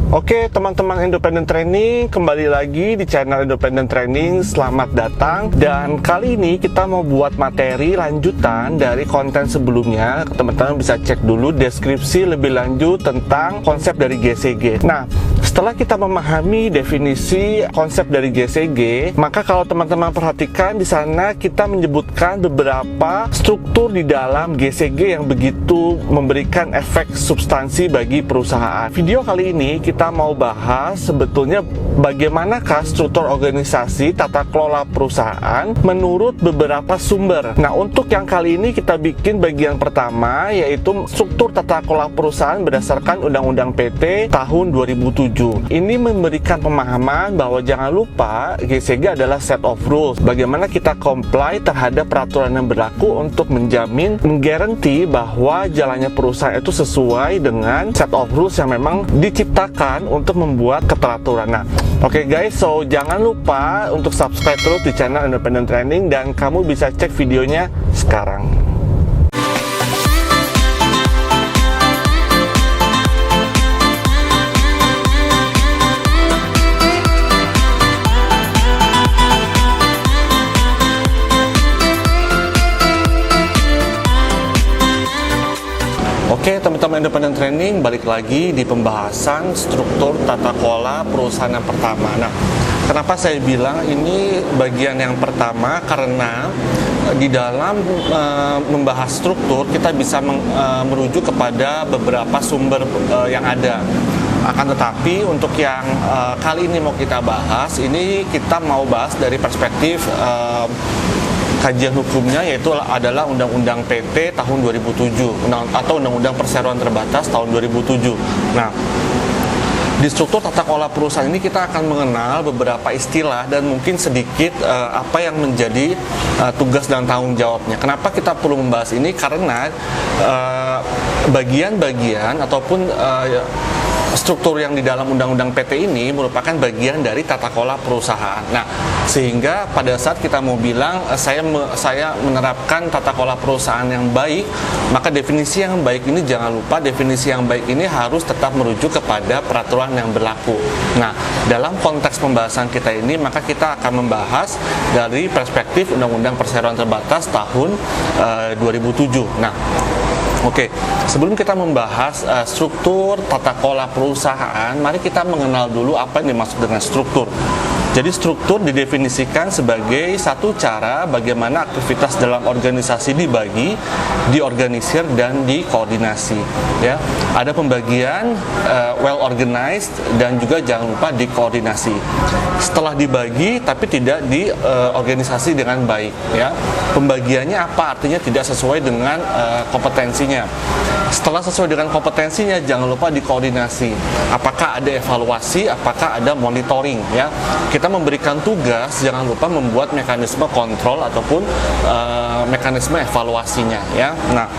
Oke teman-teman Independent Training, kembali lagi di channel Independent Training. Selamat datang. Dan kali ini kita mau buat materi lanjutan dari konten sebelumnya. Teman-teman bisa cek dulu deskripsi lebih lanjut tentang konsep dari GCG. Nah, setelah kita memahami definisi konsep dari GCG, maka kalau teman-teman perhatikan di sana kita menyebutkan beberapa struktur di dalam GCG yang begitu memberikan efek substansi bagi perusahaan. Video kali ini kita mau bahas sebetulnya bagaimanakah struktur organisasi tata kelola perusahaan menurut beberapa sumber. Nah, untuk yang kali ini kita bikin bagian pertama, yaitu struktur tata kelola perusahaan berdasarkan Undang-Undang PT tahun 2007. Ini memberikan pemahaman bahwa jangan lupa GCG adalah set of rules. Bagaimana kita comply terhadap peraturan yang berlaku untuk menjamin, menggaranti bahwa jalannya perusahaan itu sesuai dengan set of rules yang memang diciptakan untuk membuat keteraturan. Nah, oke guys, so jangan lupa untuk subscribe terus di channel Independent Training dan kamu bisa cek videonya sekarang. Oke teman-teman Independent Training, balik lagi di pembahasan struktur tata kelola perusahaan yang pertama. Nah, kenapa saya bilang ini bagian yang pertama? Karena di dalam membahas struktur kita bisa merujuk kepada beberapa sumber yang ada. Akan tetapi untuk yang kali ini mau kita bahas, ini kita mau bahas dari perspektif kajian hukumnya, yaitu adalah Undang-Undang PT tahun 2007 atau Undang-Undang Perseroan Terbatas tahun 2007. Nah, di struktur tata kelola perusahaan ini kita akan mengenal beberapa istilah dan mungkin sedikit apa yang menjadi tugas dan tanggung jawabnya. Kenapa kita perlu membahas ini? Karena bagian-bagian ataupun struktur yang di dalam Undang-Undang PT ini merupakan bagian dari tata kelola perusahaan. Nah, sehingga pada saat kita mau bilang saya menerapkan tata kelola perusahaan yang baik, maka definisi yang baik ini jangan lupa definisi yang baik ini harus tetap merujuk kepada peraturan yang berlaku. Nah, dalam konteks pembahasan kita ini maka kita akan membahas dari perspektif Undang-Undang Perseroan Terbatas tahun 2007. Nah, oke, sebelum kita membahas struktur tata kelola perusahaan, mari kita mengenal dulu apa yang dimaksud dengan struktur. Jadi struktur didefinisikan sebagai satu cara bagaimana aktivitas dalam organisasi dibagi, diorganisir, dan dikoordinasi. Ya, ada pembagian well organized dan juga jangan lupa dikoordinasi. Setelah dibagi tapi tidak diorganisasi dengan baik. Ya, pembagiannya apa? Artinya tidak sesuai dengan kompetensinya. Setelah sesuai dengan kompetensinya, jangan lupa dikoordinasi. Apakah ada evaluasi? Apakah ada monitoring? Ya, kita memberikan tugas, jangan lupa membuat mekanisme kontrol ataupun mekanisme evaluasinya. Ya, nah.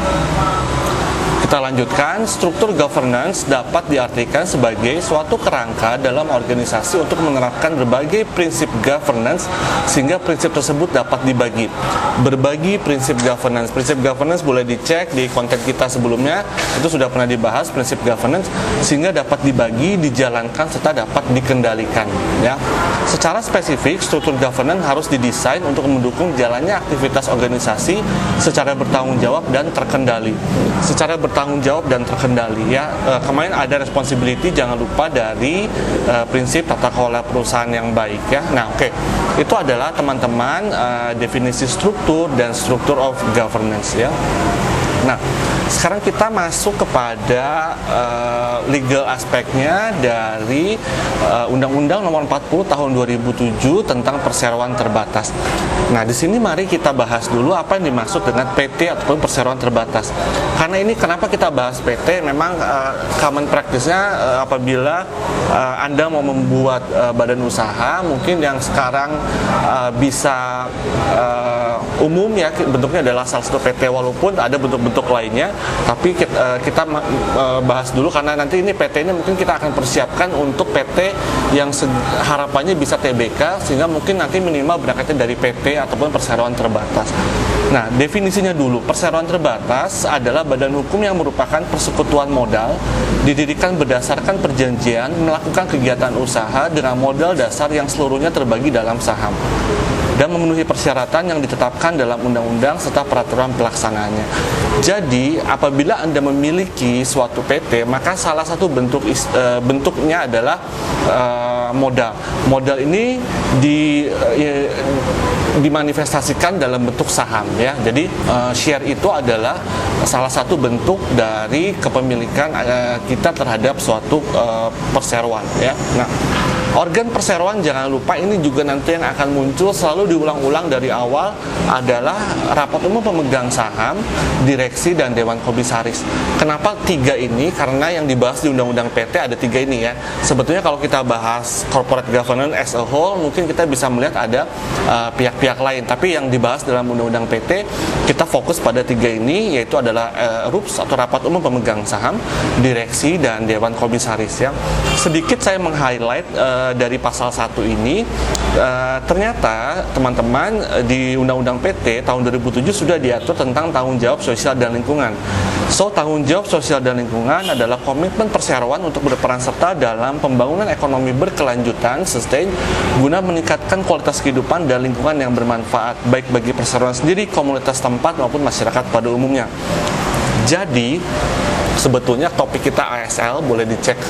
Kita lanjutkan, struktur governance dapat diartikan sebagai suatu kerangka dalam organisasi untuk menerapkan berbagai prinsip governance sehingga prinsip tersebut dapat dibagi. Berbagi prinsip governance. Prinsip governance boleh dicek di konten kita sebelumnya, itu sudah pernah dibahas prinsip governance, sehingga dapat dibagi, dijalankan, serta dapat dikendalikan. Ya. Secara spesifik, struktur governance harus didesain untuk mendukung jalannya aktivitas organisasi secara bertanggung jawab dan terkendali. Secara bertanggung jawab dan terkendali, ya. Kemarin ada responsibility, jangan lupa dari prinsip tata kelola perusahaan yang baik, ya. Nah, oke. Itu adalah teman-teman definisi struktur dan struktur of governance, ya. Nah, sekarang kita masuk kepada legal aspeknya dari Undang-Undang Nomor 40 Tahun 2007 tentang perseroan terbatas. Nah, di sini mari kita bahas dulu apa yang dimaksud dengan PT ataupun perseroan terbatas. Karena ini kenapa kita bahas PT? Memang common practice-nya apabila Anda mau membuat badan usaha, mungkin yang sekarang bisa umum, ya, bentuknya adalah salah satu PT, walaupun ada bentuk bentuk lainnya, tapi kita bahas dulu karena nanti ini PT ini mungkin kita akan persiapkan untuk PT yang harapannya bisa TBK, sehingga mungkin nanti minimal berangkatnya dari PT ataupun perseroan terbatas. Nah, definisinya dulu, perseroan terbatas adalah badan hukum yang merupakan persekutuan modal, didirikan berdasarkan perjanjian melakukan kegiatan usaha dengan modal dasar yang seluruhnya terbagi dalam saham dan memenuhi persyaratan yang ditetapkan dalam undang-undang serta peraturan pelaksanaannya. Jadi, apabila Anda memiliki suatu PT, maka salah satu bentuknya adalah modal. Modal ini dimanifestasikan dalam bentuk saham, ya. Jadi share itu adalah salah satu bentuk dari kepemilikan kita terhadap suatu perseroan, ya. Nah, organ perseroan jangan lupa ini juga nanti yang akan muncul selalu diulang-ulang dari awal adalah rapat umum pemegang saham, direksi, dan dewan komisaris. Kenapa 3 ini? Karena yang dibahas di undang-undang PT ada 3 ini, ya. Sebetulnya kalau kita bahas corporate governance as a whole, mungkin kita bisa melihat ada pihak-pihak lain, tapi yang dibahas dalam undang-undang PT kita fokus pada 3 ini, yaitu adalah RUPS atau rapat umum pemegang saham, direksi, dan dewan komisaris, ya. Sedikit saya meng-highlight dari pasal 1 ini, ternyata teman-teman di Undang-Undang PT tahun 2007 sudah diatur tentang tanggung jawab sosial dan lingkungan. So, tanggung jawab sosial dan lingkungan adalah komitmen perseroan untuk berperan serta dalam pembangunan ekonomi berkelanjutan, sustain, guna meningkatkan kualitas kehidupan dan lingkungan yang bermanfaat, baik bagi perseroan sendiri, komunitas tempat, maupun masyarakat pada umumnya. Jadi, sebetulnya topik kita ASL, boleh dicek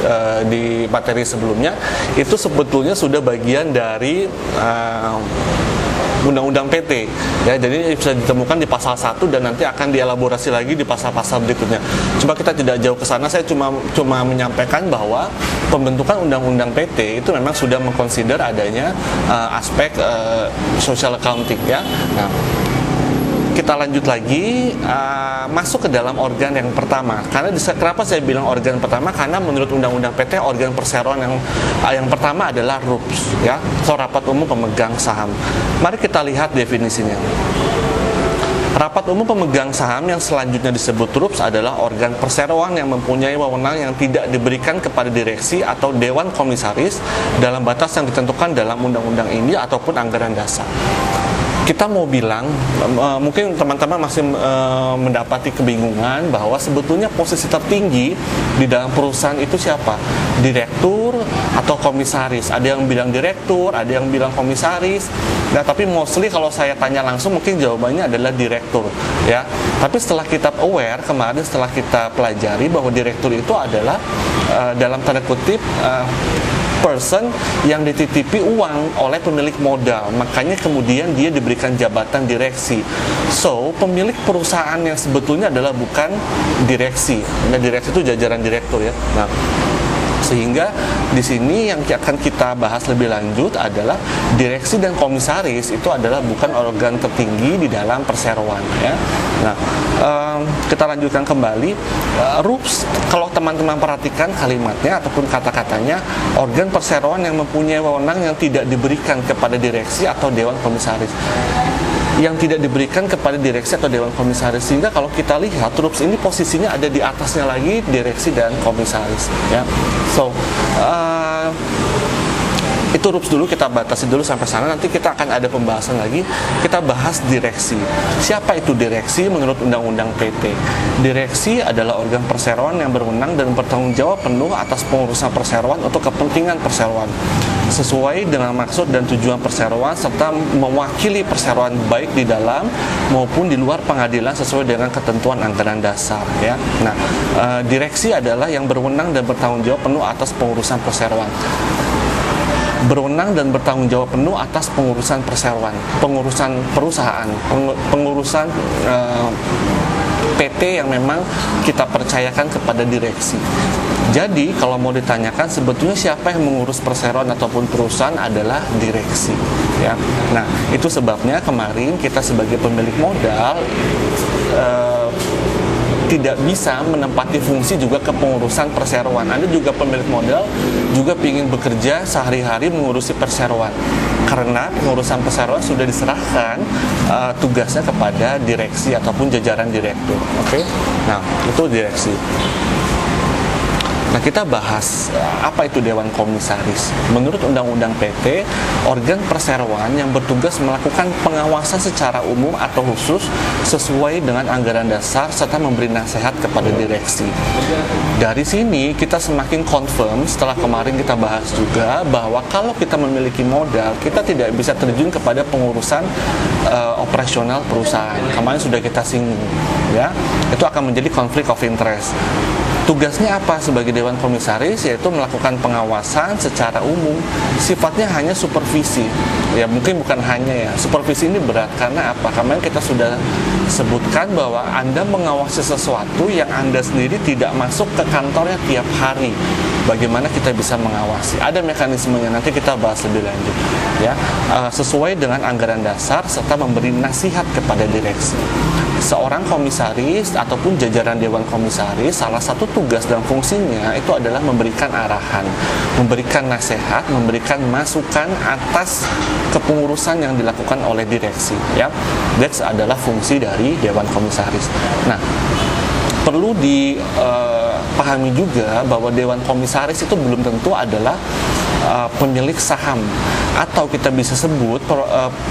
di materi sebelumnya, itu sebetulnya sudah bagian dari Undang-Undang PT, ya. Jadi bisa ditemukan di pasal 1 dan nanti akan dielaborasi lagi di pasal-pasal berikutnya. Cuma kita tidak jauh ke sana, saya cuma menyampaikan bahwa pembentukan Undang-Undang PT itu memang sudah mengconsider adanya aspek social accounting, ya. Nah, kita lanjut lagi, masuk ke dalam organ yang pertama. Karena kenapa saya bilang organ pertama? Karena menurut Undang-Undang PT, organ perseroan yang pertama adalah RUPS, ya, atau rapat umum pemegang saham. Mari kita lihat definisinya. Rapat umum pemegang saham yang selanjutnya disebut RUPS adalah organ perseroan yang mempunyai wewenang yang tidak diberikan kepada direksi atau dewan komisaris dalam batas yang ditentukan dalam undang-undang ini ataupun anggaran dasar. Kita mau bilang, mungkin teman-teman masih mendapati kebingungan bahwa sebetulnya posisi tertinggi di dalam perusahaan itu siapa? Direktur atau komisaris? Ada yang bilang direktur, ada yang bilang komisaris. Nah, tapi mostly kalau saya tanya langsung mungkin jawabannya adalah direktur, ya. Tapi setelah kita aware kemarin, setelah kita pelajari bahwa direktur itu adalah dalam tanda kutip person yang dititipi uang oleh pemilik modal, makanya kemudian dia diberikan jabatan direksi. So, pemilik perusahaan yang sebetulnya adalah bukan direksi. Nah, direksi itu jajaran direktur, ya. Nah, sehingga di sini yang akan kita bahas lebih lanjut adalah direksi dan komisaris itu adalah bukan organ tertinggi di dalam perseroan, ya. Nah, kita lanjutkan kembali. RUPS, kalau teman-teman perhatikan kalimatnya ataupun kata-katanya, organ perseroan yang mempunyai wewenang yang tidak diberikan kepada direksi atau dewan komisaris. Yang tidak diberikan kepada direksi atau dewan komisaris, sehingga kalau kita lihat RUPS ini posisinya ada di atasnya lagi direksi dan komisaris, ya. So, itu RUPS dulu, kita batasi dulu sampai sana. Nanti kita akan ada pembahasan lagi. Kita bahas direksi. Siapa itu direksi menurut Undang-Undang PT? Direksi adalah organ perseroan yang berwenang dan bertanggung jawab penuh atas pengurusan perseroan untuk kepentingan perseroan sesuai dengan maksud dan tujuan perseroan, serta mewakili perseroan baik di dalam maupun di luar pengadilan sesuai dengan ketentuan anggaran dasar, ya. Nah, direksi adalah yang berwenang dan bertanggung jawab penuh atas pengurusan perseroan. Berwenang dan bertanggung jawab penuh atas pengurusan perseroan, pengurusan perusahaan, pengurusan PT yang memang kita percayakan kepada direksi. Jadi kalau mau ditanyakan sebetulnya siapa yang mengurus perseroan ataupun perusahaan adalah direksi, ya. Nah, itu sebabnya kemarin kita sebagai pemilik modal tidak bisa menempati fungsi juga kepengurusan perseroan. Anda juga pemilik modal, juga ingin bekerja sehari-hari mengurusi perseroan, karena pengurusan perseroan sudah diserahkan tugasnya kepada direksi ataupun jajaran direktur. Oke? Nah, itu direksi. Nah, kita bahas apa itu Dewan Komisaris. Menurut Undang-Undang PT, organ perseroan yang bertugas melakukan pengawasan secara umum atau khusus sesuai dengan anggaran dasar serta memberi nasihat kepada direksi. Dari sini kita semakin confirm setelah kemarin kita bahas juga bahwa kalau kita memiliki modal, kita tidak bisa terjun kepada pengurusan operasional perusahaan. Kemarin sudah kita singgung, ya. Itu akan menjadi konflik of interest. Tugasnya apa sebagai Dewan Komisaris? Yaitu melakukan pengawasan secara umum. Sifatnya hanya supervisi. Ya, mungkin bukan hanya ya. Supervisi ini berat karena apa? Karena kita sudah sebutkan bahwa Anda mengawasi sesuatu yang Anda sendiri tidak masuk ke kantornya tiap hari. Bagaimana kita bisa mengawasi? Ada mekanismenya, nanti kita bahas lebih lanjut. Ya, sesuai dengan anggaran dasar serta memberi nasihat kepada direksi. Seorang komisaris ataupun jajaran Dewan Komisaris, salah satu tugas dan fungsinya itu adalah memberikan arahan, memberikan nasihat, memberikan masukan atas kepengurusan yang dilakukan oleh direksi. Ya, that's adalah fungsi dari Dewan Komisaris. Nah, perlu dipahami juga bahwa Dewan Komisaris itu belum tentu adalah pemilik saham, atau kita bisa sebut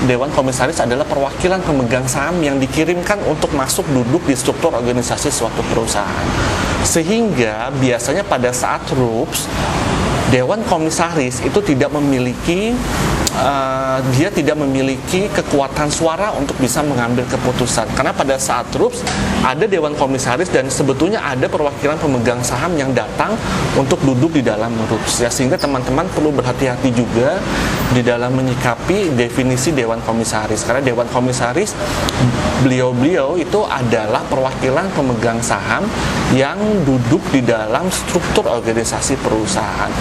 Dewan Komisaris adalah perwakilan pemegang saham yang dikirimkan untuk masuk duduk di struktur organisasi suatu perusahaan. Sehingga biasanya pada saat RUPS, Dewan Komisaris itu tidak memiliki dia tidak memiliki kekuatan suara untuk bisa mengambil keputusan, karena pada saat RUPS ada Dewan Komisaris dan sebetulnya ada perwakilan pemegang saham yang datang untuk duduk di dalam RUPS, ya, sehingga teman-teman perlu berhati-hati juga di dalam menyikapi definisi Dewan Komisaris, karena Dewan Komisaris beliau itu adalah perwakilan pemegang saham yang duduk di dalam struktur organisasi perusahaan.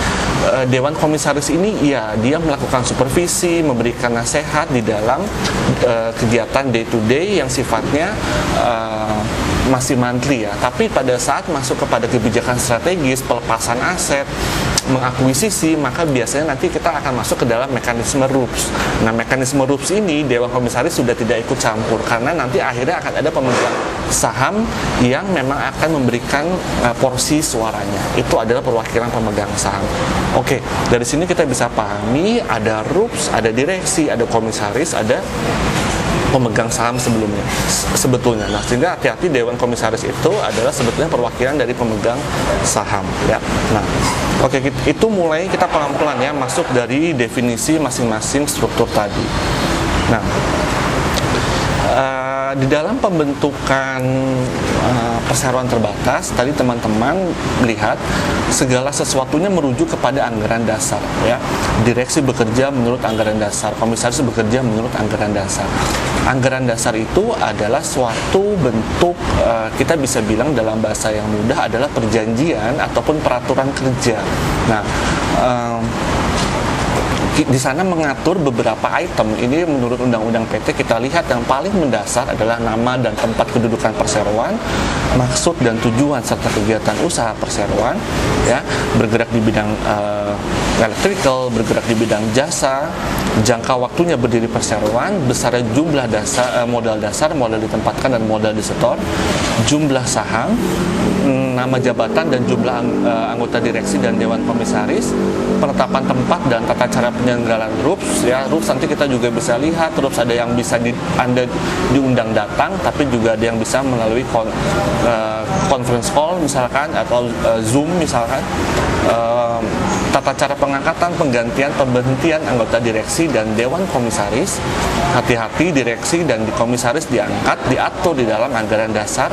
Dewan Komisaris ini ya dia melakukan supervisi, memberikan nasihat di dalam kegiatan day to day yang sifatnya masih monthly ya. Tapi pada saat masuk kepada kebijakan strategis, pelepasan aset, mengakuisisi, maka biasanya nanti kita akan masuk ke dalam mekanisme RUPS. Nah, mekanisme RUPS ini Dewan Komisaris sudah tidak ikut campur karena nanti akhirnya akan ada pemegang saham yang memang akan memberikan porsi suaranya. Itu adalah perwakilan pemegang saham. Oke, dari sini kita bisa pahami ada RUPS, ada direksi, ada komisaris, ada pemegang saham sebetulnya. Nah, sehingga hati-hati Dewan Komisaris itu adalah sebetulnya perwakilan dari pemegang saham, ya. Nah, oke, itu mulai kita pelan-pelan ya masuk dari definisi masing-masing struktur tadi. Nah, di dalam pembentukan perseroan terbatas tadi teman-teman melihat segala sesuatunya merujuk kepada anggaran dasar, ya. Direksi bekerja menurut anggaran dasar, komisaris bekerja menurut anggaran dasar. Anggaran dasar itu adalah suatu bentuk kita bisa bilang dalam bahasa yang mudah adalah perjanjian ataupun peraturan kerja. Nah, di sana mengatur beberapa item. Ini menurut Undang-Undang PT kita lihat yang paling mendasar adalah nama dan tempat kedudukan perseroan, maksud dan tujuan serta kegiatan usaha perseroan, ya, bergerak di bidang electrical, bergerak di bidang jasa, jangka waktunya berdiri perseroan, besar jumlah modal dasar, modal ditempatkan dan modal disetor, jumlah saham, nama jabatan dan jumlah anggota direksi dan Dewan Komisaris, penetapan tempat dan tata cara penyelenggaraan RUPS, ya. RUPS nanti kita juga bisa lihat, RUPS ada yang bisa Anda diundang datang, tapi juga ada yang bisa melalui conference call misalkan, atau Zoom misalkan. Tata cara pengangkatan, penggantian, pemberhentian anggota direksi dan Dewan Komisaris. Hati-hati, direksi dan komisaris diangkat, diatur di dalam anggaran dasar,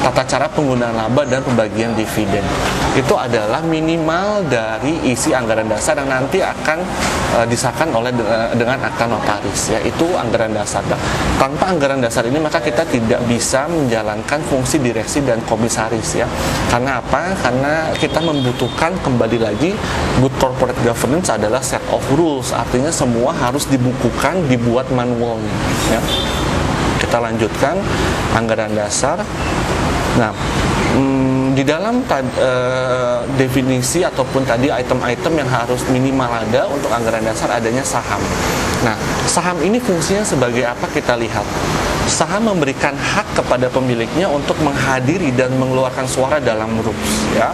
tata cara penggunaan laba dan pembagian dividen. Itu adalah minimal dari isi anggaran dasar yang nanti akan disahkan dengan akta notaris, ya. Itu anggaran dasar. Nah, tanpa anggaran dasar ini maka kita tidak bisa menjalankan fungsi direksi dan komisaris, ya. Karena apa? Karena kita membutuhkan, kembali lagi, good corporate governance adalah set of rules, artinya semua harus dibukukan, dibuat manualnya, ya. Kita lanjutkan anggaran dasar. Nah, di dalam definisi ataupun tadi item-item yang harus minimal ada untuk anggaran dasar adanya saham. Nah, saham ini fungsinya sebagai apa kita lihat. Saham memberikan hak kepada pemiliknya untuk menghadiri dan mengeluarkan suara dalam RUPS, ya.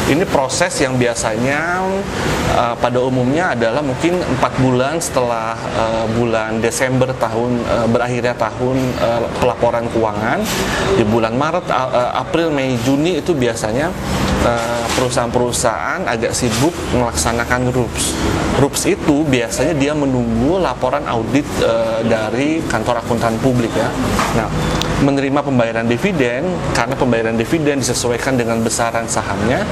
Ini proses yang biasanya pada umumnya adalah mungkin 4 bulan setelah bulan Desember berakhirnya tahun pelaporan keuangan. Di bulan Maret, April, Mei, Juni itu biasanya perusahaan-perusahaan agak sibuk melaksanakan RUPS. RUPS itu biasanya dia menunggu laporan audit dari kantor akuntan publik, ya. Nah, menerima pembayaran dividen, karena pembayaran dividen disesuaikan dengan besaran sahamnya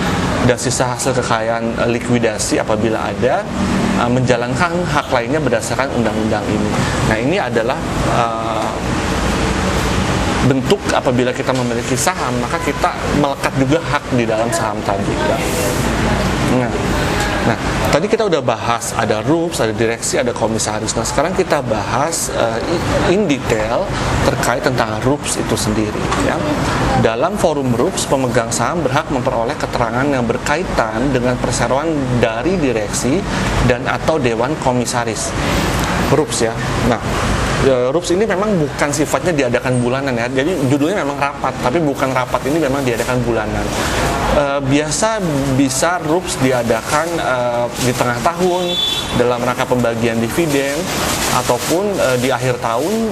dan sisa hasil kekayaan likuidasi apabila ada, menjalankan hak lainnya berdasarkan undang-undang ini. Nah, ini adalah bentuk apabila kita memiliki saham, maka kita melekat juga hak di dalam saham tadi, ya. Nah, tadi kita udah bahas ada RUPS, ada direksi, ada komisaris. Nah, sekarang kita bahas in detail terkait tentang RUPS itu sendiri, ya. Dalam forum RUPS, pemegang saham berhak memperoleh keterangan yang berkaitan dengan perseroan dari direksi dan atau dewan komisaris. RUPS, ya. Nah, RUPS ini memang bukan sifatnya diadakan bulanan, ya. Jadi judulnya memang rapat, tapi bukan rapat ini memang diadakan bulanan. Biasa bisa RUPS diadakan di tengah tahun dalam rangka pembagian dividen ataupun di akhir tahun.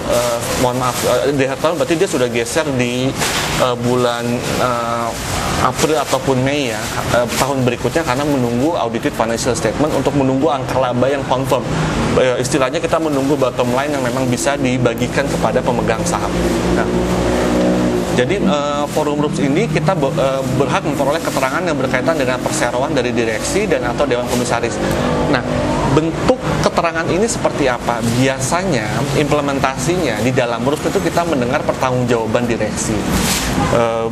Mohon maaf, di akhir tahun berarti dia sudah geser di bulan April ataupun Mei, ya, tahun berikutnya, karena menunggu audited financial statement untuk menunggu angka laba yang confirm. Istilahnya kita menunggu bottom line yang memang bisa dibagikan kepada pemegang saham. Nah, jadi forum RUPS ini kita berhak memperoleh keterangan yang berkaitan dengan perseroan dari direksi dan atau dewan komisaris. Nah, bentuk keterangan ini seperti apa? Biasanya implementasinya di dalam RUPS itu kita mendengar pertanggungjawaban direksi.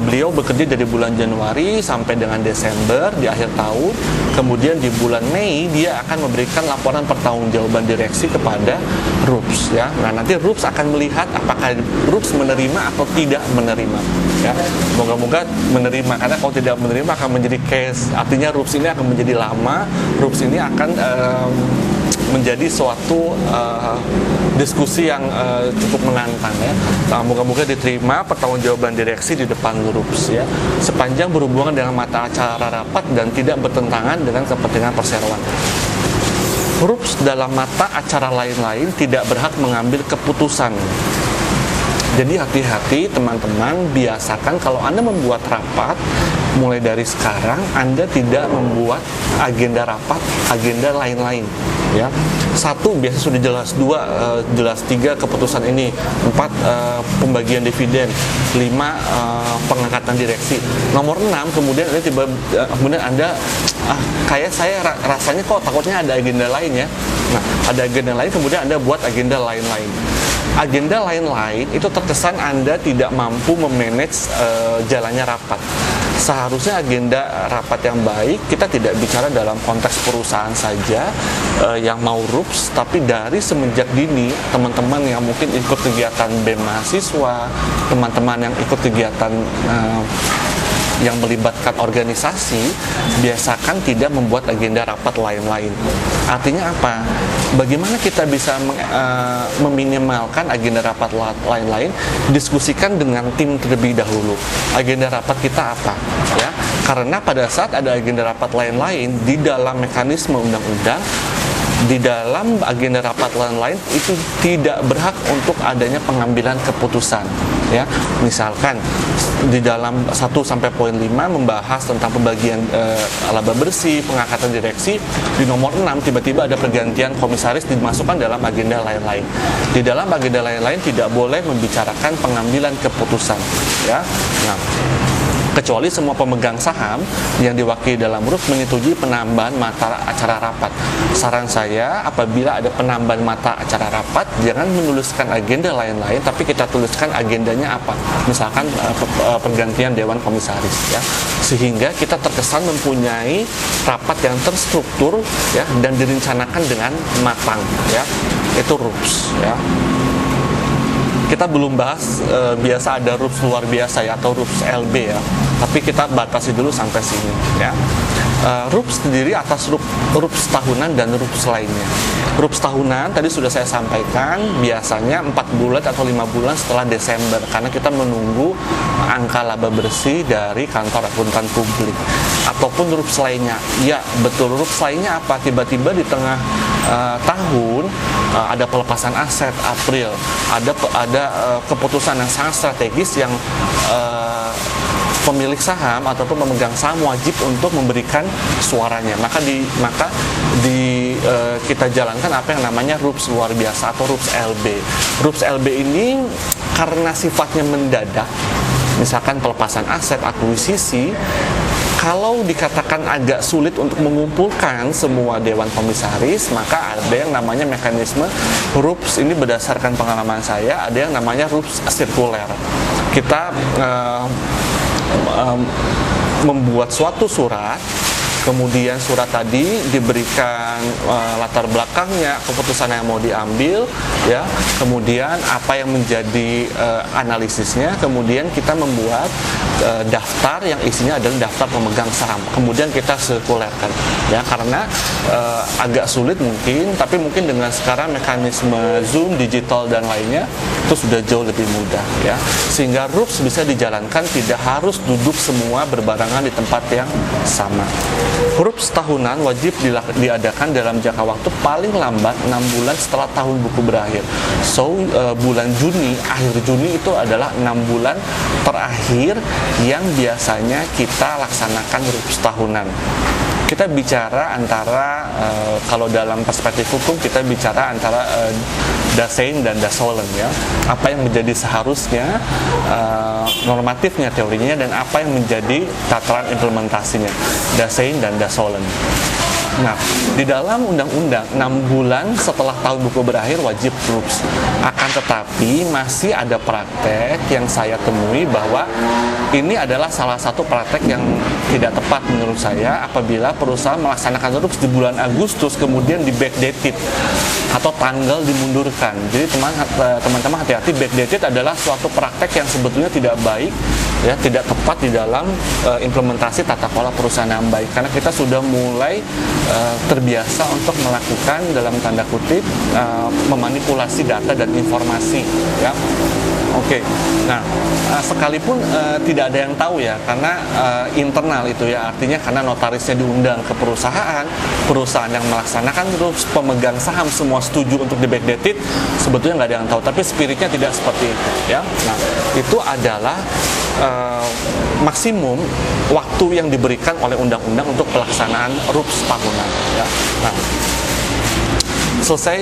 Beliau bekerja dari bulan Januari sampai dengan Desember di akhir tahun. Kemudian di bulan Mei dia akan memberikan laporan pertanggungjawaban direksi kepada RUPS, ya. Nah, nanti RUPS akan melihat apakah RUPS menerima atau tidak menerima, ya. Moga-moga menerima, karena kalau tidak menerima akan menjadi case. Artinya RUPS ini akan menjadi lama. RUPS ini akan menjadi suatu diskusi yang cukup menantang, ya. Nah, moga-moga diterima pertanggungjawaban direksi di depan RUPS, ya, sepanjang berhubungan dengan mata acara rapat dan tidak bertentangan dengan kepentingan perseroan. RUPS dalam mata acara lain-lain tidak berhak mengambil keputusan. Jadi hati-hati teman-teman, biasakan kalau Anda membuat rapat, mulai dari sekarang Anda tidak membuat agenda rapat, agenda lain-lain, ya. 1, biasa sudah jelas. 2, jelas. 3, keputusan ini. 4, pembagian dividen. 5, pengangkatan direksi. Nomor 6, kemudian Anda kayak saya rasanya kok takutnya ada agenda lain, ya. Nah, ada agenda lain, kemudian Anda buat agenda lain-lain. Agenda lain-lain itu terkesan Anda tidak mampu memanage jalannya rapat. Seharusnya agenda rapat yang baik, kita tidak bicara dalam konteks perusahaan saja yang mau RUPS, tapi dari semenjak dini, teman-teman yang mungkin ikut kegiatan BEM mahasiswa, teman-teman yang ikut kegiatan yang melibatkan organisasi, biasakan tidak membuat agenda rapat lain-lain. Artinya apa? Bagaimana kita bisa meminimalkan agenda rapat lain-lain? Diskusikan dengan tim terlebih dahulu. Agenda rapat kita apa? Ya, karena pada saat ada agenda rapat lain-lain di dalam mekanisme undang-undang, di dalam agenda rapat lain-lain itu tidak berhak untuk adanya pengambilan keputusan, ya. Misalkan di dalam 1 sampai poin 5 membahas tentang pembagian laba bersih, pengangkatan direksi, di nomor 6 tiba-tiba ada pergantian komisaris dimasukkan dalam agenda lain-lain. Di dalam agenda lain-lain tidak boleh membicarakan pengambilan keputusan, ya. Nah, kecuali semua pemegang saham yang diwakili dalam RUPS menyetujui penambahan mata acara rapat. Saran saya, apabila ada penambahan mata acara rapat, jangan menuliskan agenda lain-lain, tapi kita tuliskan agendanya apa. Misalkan pergantian dewan komisaris, ya, sehingga kita terkesan mempunyai rapat yang terstruktur, ya, dan direncanakan dengan matang, ya. Itu RUPS, ya. kita belum bahas biasa ada RUPS luar biasa ya, atau RUPS LB ya. Tapi kita batasi dulu sampai sini ya. RUPS terdiri atas RUPS tahunan dan RUPS lainnya. RUPS tahunan tadi sudah saya sampaikan, biasanya 4 bulan atau 5 bulan setelah Desember, karena kita menunggu angka laba bersih dari kantor akuntan publik. Ataupun RUPS lainnya, ya betul, RUPS lainnya apa? Tiba-tiba di tengah tahun ada pelepasan aset April, ada keputusan yang sangat strategis yang pemilik saham ataupun pemegang saham wajib untuk memberikan suaranya. Maka kita jalankan apa yang namanya RUPS luar biasa atau RUPS LB. RUPS LB ini karena sifatnya mendadak, misalkan pelepasan aset, akuisisi, kalau dikatakan agak sulit untuk mengumpulkan semua dewan komisaris, maka ada yang namanya mekanisme RUPS. Ini berdasarkan pengalaman saya, ada yang namanya RUPS sirkuler. Kita membuat suatu surat, kemudian surat tadi diberikan latar belakangnya, keputusan yang mau diambil, ya, kemudian apa yang menjadi analisisnya, kemudian kita membuat daftar yang isinya adalah daftar pemegang saham, kemudian kita sirkulerkan, ya, karena agak sulit mungkin, tapi mungkin dengan sekarang mekanisme Zoom, digital dan lainnya itu sudah jauh lebih mudah, ya, sehingga RUPS bisa dijalankan tidak harus duduk semua berbarengan di tempat yang sama. RUPS tahunan wajib diadakan dalam jangka waktu paling lambat 6 bulan setelah tahun buku berakhir. So, bulan Juni, akhir Juni itu adalah 6 bulan terakhir yang biasanya kita laksanakan RUPS tahunan. Kita bicara antara, kalau dalam perspektif hukum, kita bicara antara dasein dan dasolen, ya. Apa yang menjadi seharusnya normatifnya, teorinya, dan apa yang menjadi tataran implementasinya, dasein dan dasolen. Nah, di dalam undang-undang 6 bulan setelah tahun buku berakhir wajib RUPS. Akan tetapi masih ada praktek yang saya temui bahwa ini adalah salah satu praktek yang tidak tepat menurut saya, apabila perusahaan melaksanakan RUPS di bulan Agustus kemudian di backdated atau tanggal dimundurkan. Jadi teman-teman hati-hati, backdated adalah suatu praktek yang sebetulnya tidak baik, ya, tidak tepat di dalam implementasi tata kelola perusahaan yang baik, karena kita sudah mulai terbiasa untuk melakukan dalam tanda kutip memanipulasi data dan informasi, ya. Oke. Nah, sekalipun tidak ada yang tahu, ya, karena internal itu, ya, artinya karena notarisnya diundang ke perusahaan yang melaksanakan terus pemegang saham semua setuju untuk di backdated, sebetulnya nggak ada yang tahu, tapi spiritnya tidak seperti itu, ya. Nah, itu adalah maksimum waktu yang diberikan oleh undang-undang untuk pelaksanaan RUPS tahunan, ya. Nah, selesai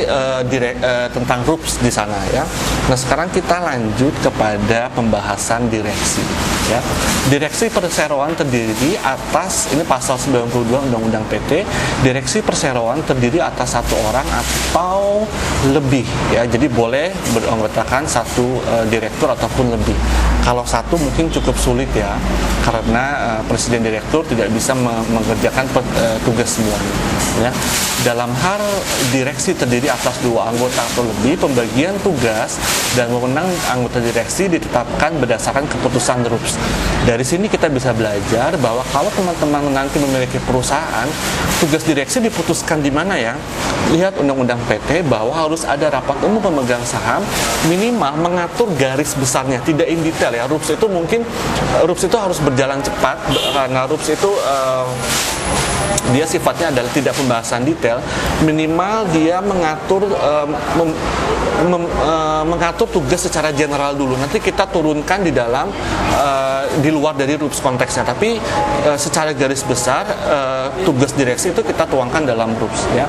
tentang RUPS di sana, ya. Nah, sekarang kita lanjut kepada pembahasan direksi, ya. Direksi perseroan terdiri atas, ini pasal 92 Undang-Undang PT, direksi perseroan terdiri atas 1 orang atau lebih, ya. Jadi boleh beranggotakan 1 direktur ataupun lebih. Kalau 1 mungkin cukup sulit, ya, karena presiden direktur tidak bisa mengerjakan tugas semuanya, ya. Dalam hal direksi terdiri atas 2 anggota atau lebih, pembagian tugas dan wewenang anggota direksi ditetapkan berdasarkan keputusan RUPS. Dari sini kita bisa belajar bahwa kalau teman-teman nanti memiliki perusahaan, tugas direksi diputuskan di mana, ya? Lihat Undang-Undang PT bahwa harus ada rapat umum pemegang saham, minimal mengatur garis besarnya, tidak in detail, ya. RUPS itu mungkin RUPS itu harus berjalan cepat karena RUPS itu dia sifatnya adalah tidak pembahasan detail, minimal dia mengatur mengatur tugas secara general dulu. Nanti kita turunkan di dalam di luar dari RUPS konteksnya, tapi secara garis besar tugas direksi itu kita tuangkan dalam RUPS, ya.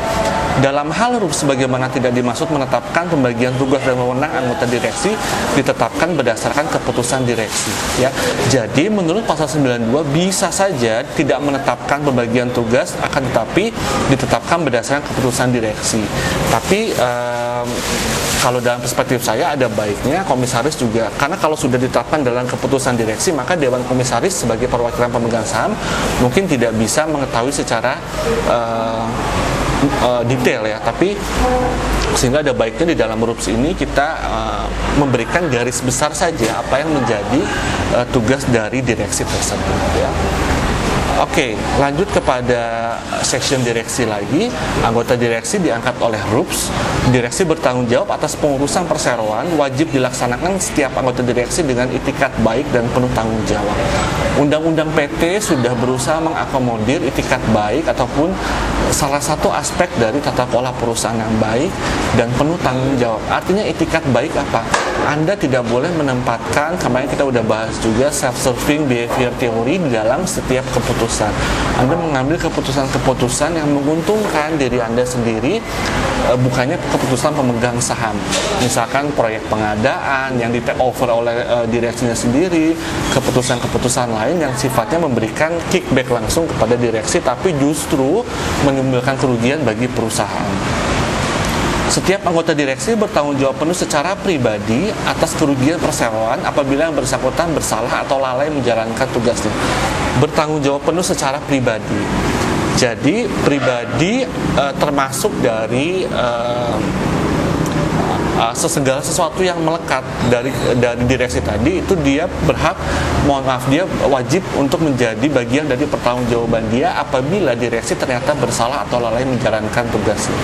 Dalam hal RUPS sebagaimana tidak dimaksud menetapkan pembagian tugas dan wewenang anggota direksi ditetapkan berdasarkan keputusan direksi, ya. Jadi menurut pasal 92 bisa saja tidak menetapkan pembagian tugas, akan tetapi ditetapkan berdasarkan keputusan direksi. Tapi kalau dalam perspektif saya ada baiknya komisaris juga, karena kalau sudah ditetapkan dalam keputusan direksi, maka dewan komisaris sebagai perwakilan pemegang saham mungkin tidak bisa mengetahui secara detail ya, tapi sehingga ada baiknya di dalam RUPS ini kita memberikan garis besar saja apa yang menjadi tugas dari direksi tersebut ya. Oke, lanjut kepada section direksi lagi. Anggota direksi diangkat oleh RUPS. Direksi bertanggung jawab atas pengurusan perseroan, wajib dilaksanakan setiap anggota direksi dengan itikat baik dan penuh tanggung jawab. Undang-undang PT sudah berusaha mengakomodir itikat baik ataupun salah satu aspek dari tata kelola perusahaan yang baik dan penuh tanggung jawab. Artinya itikat baik apa? Anda tidak boleh menempatkan, kemarin kita udah bahas juga, self-serving behavior theory di dalam setiap keputusan. Anda mengambil keputusan-keputusan yang menguntungkan diri Anda sendiri, bukannya keputusan pemegang saham. Misalkan proyek pengadaan yang di take over oleh direksinya sendiri, keputusan-keputusan lain yang sifatnya memberikan kickback langsung kepada direksi, tapi justru menimbulkan kerugian bagi perusahaan. Setiap anggota direksi bertanggung jawab penuh secara pribadi atas kerugian perseroan apabila yang bersangkutan bersalah atau lalai menjalankan tugasnya. Bertanggung jawab penuh secara pribadi. Jadi pribadi termasuk dari segala sesuatu yang melekat dari direksi tadi, itu dia berhak, dia wajib untuk menjadi bagian dari pertanggungjawaban dia apabila direksi ternyata bersalah atau lalai menjalankan tugasnya.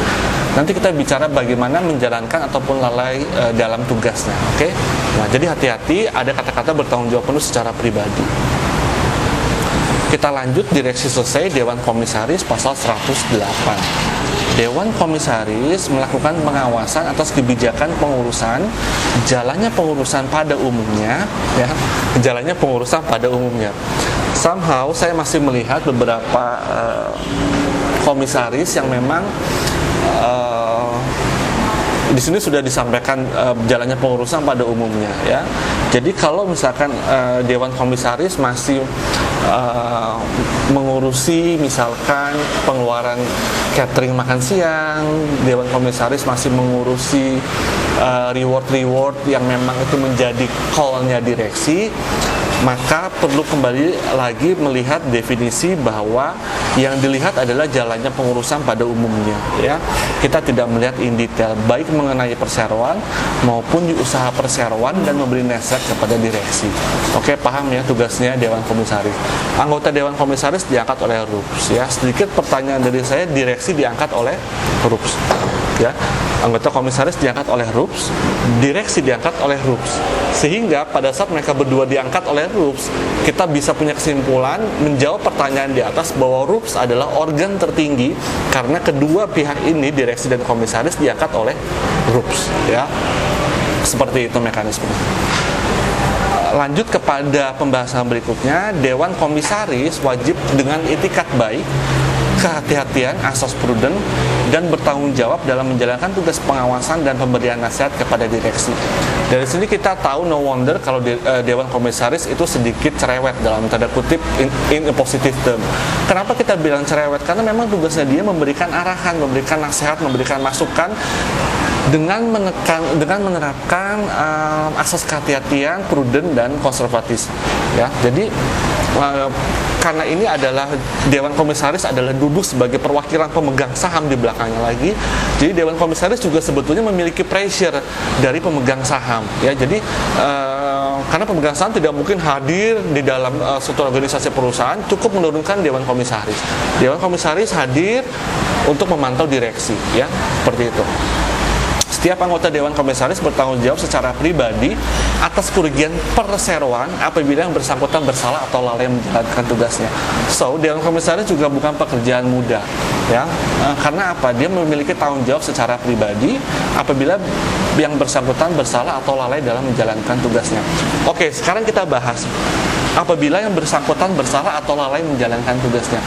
Nanti kita bicara bagaimana menjalankan ataupun lalai dalam tugasnya, oke? Nah, jadi hati-hati, ada kata-kata bertanggung jawab penuh secara pribadi. Kita lanjut, direksi selesai, Dewan Komisaris pasal 108. Dewan Komisaris melakukan pengawasan atas kebijakan pengurusan, jalannya pengurusan pada umumnya, ya, jalannya pengurusan pada umumnya. Somehow saya masih melihat beberapa komisaris yang memang di sini sudah disampaikan jalannya pengurusan pada umumnya ya. Jadi kalau misalkan Dewan Komisaris masih mengurusi misalkan pengeluaran catering makan siang, Dewan Komisaris masih mengurusi reward yang memang itu menjadi call-nya direksi, maka perlu kembali lagi melihat definisi bahwa yang dilihat adalah jalannya pengurusan pada umumnya ya. Kita tidak melihat in detail baik mengenai perseroan maupun di usaha perseroan dan memberi nasihat kepada direksi. Oke, paham ya tugasnya Dewan Komisaris. Anggota Dewan Komisaris diangkat oleh RUPS ya. Sedikit pertanyaan dari saya, direksi diangkat oleh RUPS ya. Anggota komisaris diangkat oleh RUPS, direksi diangkat oleh RUPS. Sehingga pada saat mereka berdua diangkat oleh RUPS, kita bisa punya kesimpulan menjawab pertanyaan di atas bahwa RUPS adalah organ tertinggi karena kedua pihak ini, direksi dan komisaris, diangkat oleh RUPS ya. Seperti itu mekanismenya. Lanjut kepada pembahasan berikutnya, Dewan Komisaris wajib dengan itikat baik, kehati-hatian, asas prudent, dan bertanggung jawab dalam menjalankan tugas pengawasan dan pemberian nasihat kepada direksi. Dari sini kita tahu no wonder kalau Dewan Komisaris itu sedikit cerewet dalam tanda kutip in a positive term. Kenapa kita bilang cerewet? Karena memang tugasnya dia memberikan arahan, memberikan nasihat, memberikan masukan dengan menerapkan asas kehati-hatian, prudent, dan konservatis. Ya, jadi karena ini adalah Dewan Komisaris adalah duduk sebagai perwakilan pemegang saham di belakangnya lagi. Jadi Dewan Komisaris juga sebetulnya memiliki pressure dari pemegang saham. Ya, jadi karena pemegang saham tidak mungkin hadir di dalam suatu organisasi perusahaan, cukup menurunkan Dewan Komisaris. Dewan Komisaris hadir untuk memantau direksi, ya, seperti itu. Setiap anggota Dewan Komisaris bertanggung jawab secara pribadi atas kerugian perseroan apabila yang bersangkutan bersalah atau lalai menjalankan tugasnya. So, Dewan Komisaris juga bukan pekerjaan mudah, ya. Karena apa? Dia memiliki tanggung jawab secara pribadi apabila yang bersangkutan bersalah atau lalai dalam menjalankan tugasnya. Oke, sekarang kita bahas apabila yang bersangkutan bersalah atau lalai menjalankan tugasnya.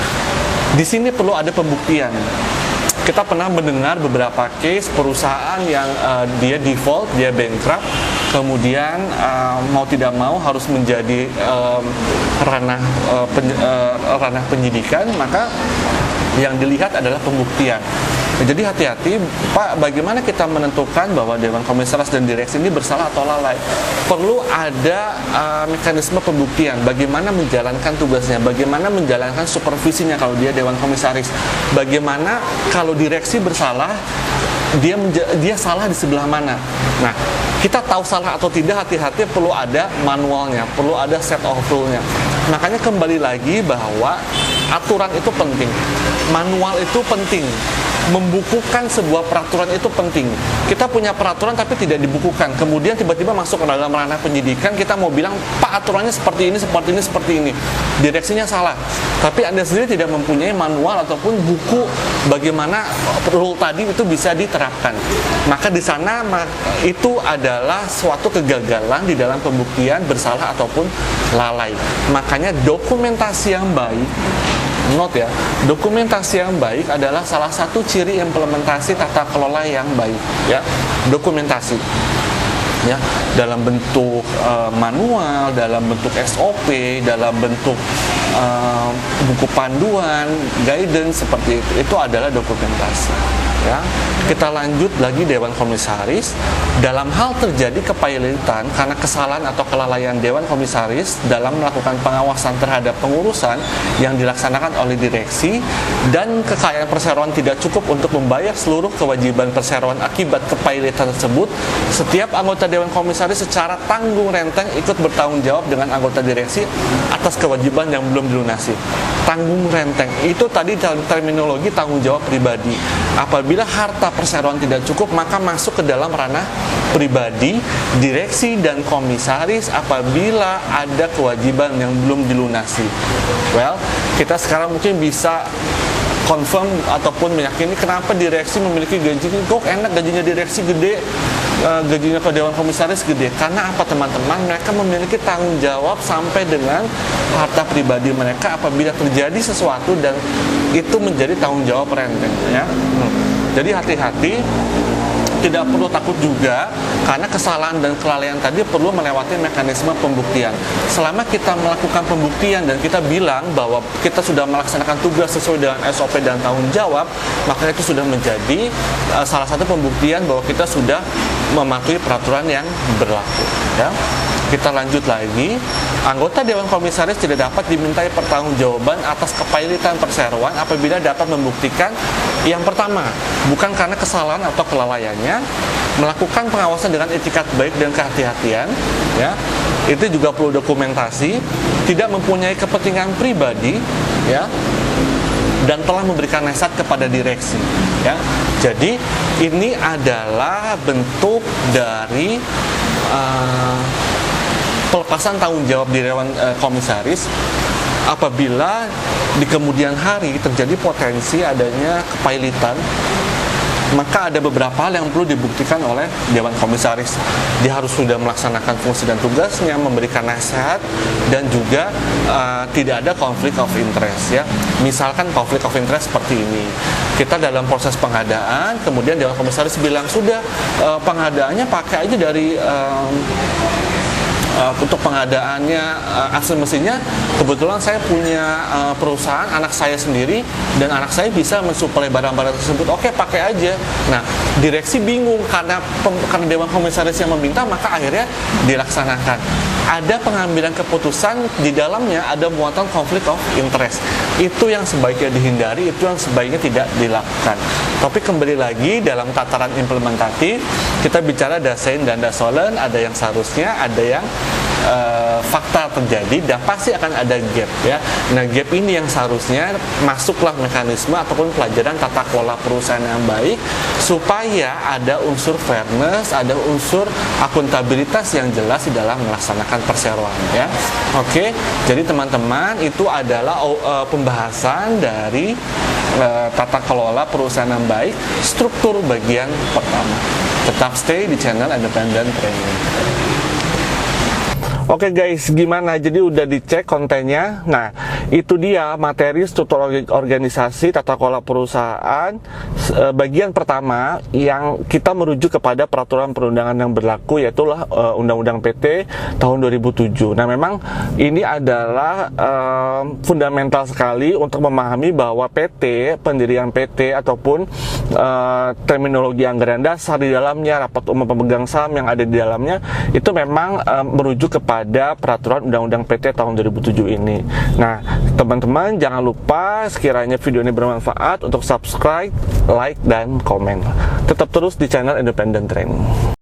Di sini perlu ada pembuktian. Kita pernah mendengar beberapa case perusahaan yang dia default, dia bankrupt, kemudian mau tidak mau harus menjadi ranah penyidikan, maka yang dilihat adalah pembuktian. Jadi hati-hati, Pak, bagaimana kita menentukan bahwa Dewan Komisaris dan direksi ini bersalah atau lalai? Perlu ada mekanisme pembuktian, bagaimana menjalankan tugasnya, bagaimana menjalankan supervisinya kalau dia Dewan Komisaris, bagaimana kalau direksi bersalah, dia salah di sebelah mana. Nah, kita tahu salah atau tidak, hati-hati, perlu ada manualnya, perlu ada set of rule-nya. Makanya kembali lagi bahwa aturan itu penting, manual itu penting, membukukan sebuah peraturan itu penting. Kita punya peraturan tapi tidak dibukukan, kemudian tiba-tiba masuk ke dalam ranah penyidikan, kita mau bilang, Pak, aturannya seperti ini, seperti ini, seperti ini, direksinya salah, tapi Anda sendiri tidak mempunyai manual ataupun buku bagaimana rule tadi itu bisa diterapkan. Maka di sana itu adalah suatu kegagalan di dalam pembuktian bersalah ataupun lalai. Makanya dokumentasi yang baik, note ya, dokumentasi yang baik adalah salah satu ciri implementasi tata kelola yang baik, ya. Dokumentasi, ya, dalam bentuk manual, dalam bentuk SOP, dalam bentuk buku panduan, guidance, seperti itu adalah dokumentasi, ya. Kita lanjut lagi, Dewan Komisaris dalam hal terjadi kepailitan karena kesalahan atau kelalaian Dewan Komisaris dalam melakukan pengawasan terhadap pengurusan yang dilaksanakan oleh direksi dan kekayaan perseroan tidak cukup untuk membayar seluruh kewajiban perseroan akibat kepailitan tersebut, setiap anggota Dewan Komisaris secara tanggung renteng ikut bertanggung jawab dengan anggota direksi atas kewajiban yang belum dilunasi. Tanggung renteng itu tadi dalam terminologi tanggung jawab pribadi. Apabila harta perseroan tidak cukup, maka masuk ke dalam ranah pribadi direksi dan komisaris apabila ada kewajiban yang belum dilunasi. Well, kita sekarang mungkin bisa confirm ataupun meyakini kenapa direksi memiliki gaji kok enak, gajinya direksi gede, gajinya ke Dewan Komisaris gede. Karena apa, teman-teman? Mereka memiliki tanggung jawab sampai dengan harta pribadi mereka apabila terjadi sesuatu dan itu menjadi tanggung jawab renteng, ya. Jadi hati-hati, tidak perlu takut juga karena kesalahan dan kelalaian tadi perlu melewati mekanisme pembuktian. Selama kita melakukan pembuktian dan kita bilang bahwa kita sudah melaksanakan tugas sesuai dengan SOP dan tanggung jawab, maka itu sudah menjadi salah satu pembuktian bahwa kita sudah mematuhi peraturan yang berlaku, ya. Kita lanjut lagi, anggota Dewan Komisaris tidak dapat dimintai pertanggungjawaban atas kepailitan perseroan apabila dapat membuktikan yang pertama, bukan karena kesalahan atau kelalaiannya, melakukan pengawasan dengan etikat baik dan kehati-hatian, ya. Itu juga perlu dokumentasi, tidak mempunyai kepentingan pribadi, ya, dan telah memberikan nasihat kepada direksi, ya. Jadi ini adalah bentuk dari pelepasan tanggung jawab di Dewan Komisaris apabila di kemudian hari terjadi potensi adanya kepailitan, maka ada beberapa hal yang perlu dibuktikan oleh Dewan Komisaris. Dia harus sudah melaksanakan fungsi dan tugasnya, memberikan nasihat, dan juga tidak ada konflik of interest, ya. Misalkan konflik of interest seperti ini, kita dalam proses pengadaan, kemudian Dewan Komisaris bilang sudah pengadaannya pakai aja dari untuk pengadaannya asli mesinnya, kebetulan saya punya perusahaan anak saya sendiri dan anak saya bisa mensuplai barang-barang tersebut, oke, pakai aja. Nah, direksi bingung karena Dewan Komisaris yang meminta, maka akhirnya dilaksanakan. Ada pengambilan keputusan di dalamnya ada muatan konflik of interest. Itu yang sebaiknya dihindari, itu yang sebaiknya tidak dilakukan. Tapi kembali lagi dalam tataran implementatif, kita bicara dasein dan dasolen, ada yang seharusnya, ada yang fakta terjadi, dan pasti akan ada gap, ya. Nah, gap ini yang seharusnya masuklah mekanisme ataupun pelajaran tata kelola perusahaan yang baik supaya ada unsur fairness, ada unsur akuntabilitas yang jelas di dalam melaksanakan perseroan, ya. Oke, jadi teman-teman, itu adalah pembahasan dari tata kelola perusahaan yang baik, struktur bagian pertama. Tetap stay di channel Independent Training. Oke guys, gimana? Jadi udah dicek kontennya. Nah, itu dia materi struktur organisasi tata kelola perusahaan bagian pertama yang kita merujuk kepada peraturan perundangan yang berlaku, yaitu Undang-Undang PT tahun 2007. Nah, memang ini adalah fundamental sekali untuk memahami bahwa PT, pendirian PT ataupun terminologi anggaran dasar di dalamnya, rapat umum pemegang saham yang ada di dalamnya itu memang merujuk kepada peraturan Undang-Undang PT tahun 2007 ini. Nah, teman-teman jangan lupa sekiranya video ini bermanfaat untuk subscribe, like, dan komen. Tetap terus di channel Independent Training.